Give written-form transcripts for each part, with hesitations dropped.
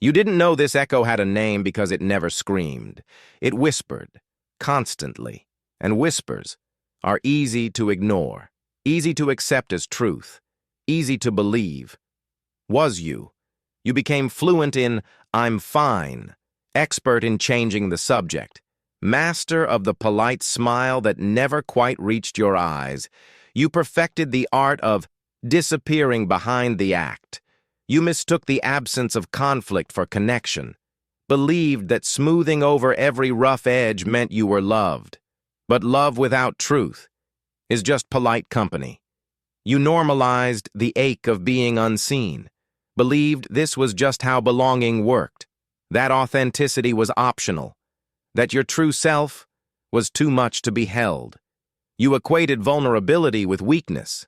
You didn't know this echo had a name because it never screamed. It whispered, constantly, and whispers are easy to ignore, easy to accept as truth, easy to believe. Was you? You became fluent in "I'm fine," expert in changing the subject, master of the polite smile that never quite reached your eyes. You perfected the art of disappearing behind the act. You mistook the absence of conflict for connection, believed that smoothing over every rough edge meant you were loved. But love without truth is just polite company. You normalized the ache of being unseen, believed this was just how belonging worked, that authenticity was optional, that your true self was too much to be held. You equated vulnerability with weakness,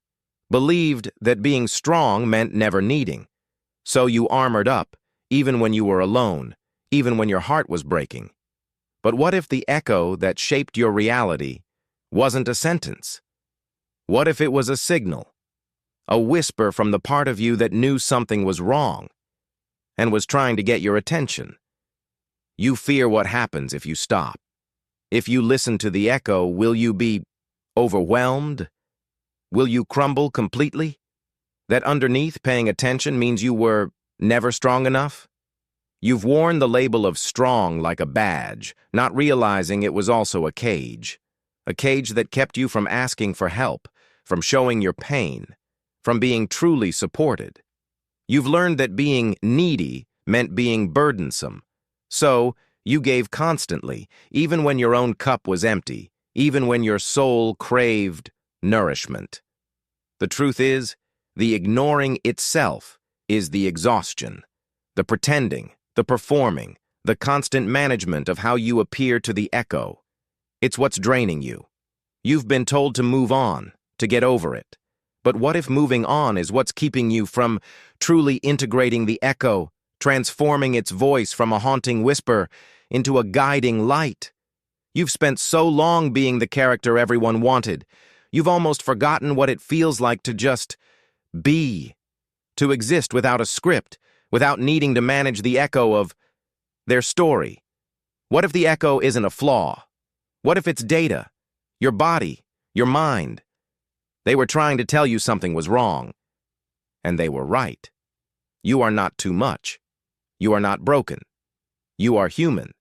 believed that being strong meant never needing. So you armored up, even when you were alone, even when your heart was breaking. But what if the echo that shaped your reality wasn't a sentence? What if it was a signal, a whisper from the part of you that knew something was wrong and was trying to get your attention? You fear what happens if you stop. If you listen to the echo, will you be overwhelmed? Will you crumble completely? That underneath paying attention means you were never strong enough? You've worn the label of strong like a badge, not realizing it was also a cage that kept you from asking for help, from showing your pain, from being truly supported. You've learned that being needy meant being burdensome. So, you gave constantly, even when your own cup was empty, even when your soul craved nourishment. The truth is, the ignoring itself is the exhaustion, the pretending, the performing, the constant management of how you appear to the echo. It's what's draining you. You've been told to move on, to get over it. But what if moving on is what's keeping you from truly integrating the echo, transforming its voice from a haunting whisper into a guiding light? You've spent so long being the character everyone wanted, you've almost forgotten what it feels like to just be, to exist without a script, without needing to manage the echo of their story. What if the echo isn't a flaw? What if it's data, your body, your mind? They were trying to tell you something was wrong, and they were right. You are not too much. You are not broken. You are human.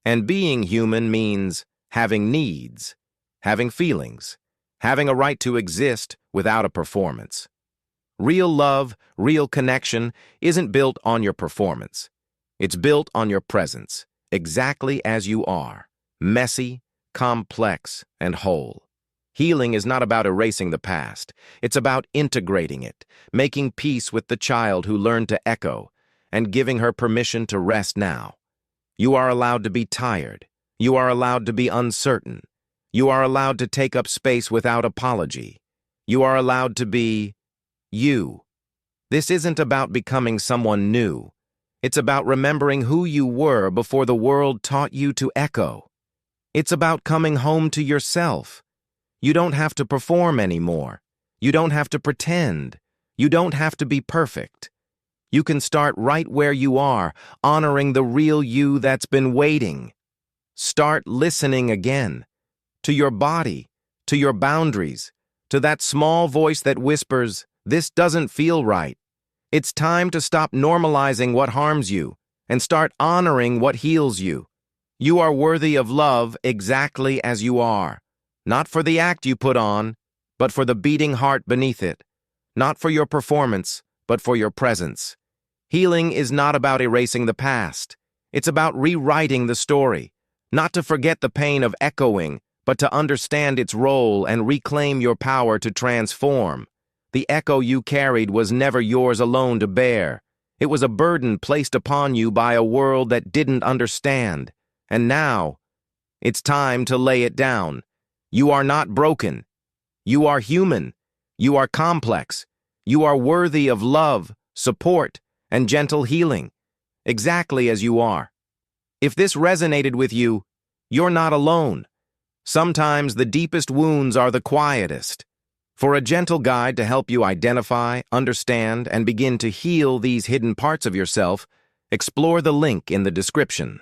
And being human means having needs, having feelings, having a right to exist without a performance. Real love, real connection isn't built on your performance. It's built on your presence, exactly as you are, messy, complex, and whole. Healing is not about erasing the past. It's about integrating it, making peace with the child who learned to echo, and giving her permission to rest now. You are allowed to be tired. You are allowed to be uncertain. You are allowed to take up space without apology. You are allowed to be you. This isn't about becoming someone new. It's about remembering who you were before the world taught you to echo. It's about coming home to yourself. You don't have to perform anymore. You don't have to pretend. You don't have to be perfect. You can start right where you are, honoring the real you that's been waiting. Start listening again, to your body, to your boundaries, to that small voice that whispers, "This doesn't feel right." It's time to stop normalizing what harms you and start honoring what heals you. You are worthy of love exactly as you are, not for the act you put on, but for the beating heart beneath it, not for your performance, but for your presence. Healing is not about erasing the past. It's about rewriting the story, not to forget the pain of echoing, but to understand its role and reclaim your power to transform. The echo you carried was never yours alone to bear. It was a burden placed upon you by a world that didn't understand. And now, it's time to lay it down. You are not broken. You are human. You are complex. You are worthy of love, support, and gentle healing, exactly as you are. If this resonated with you, you're not alone. Sometimes the deepest wounds are the quietest. For a gentle guide to help you identify, understand, and begin to heal these hidden parts of yourself, Explore the link in the description.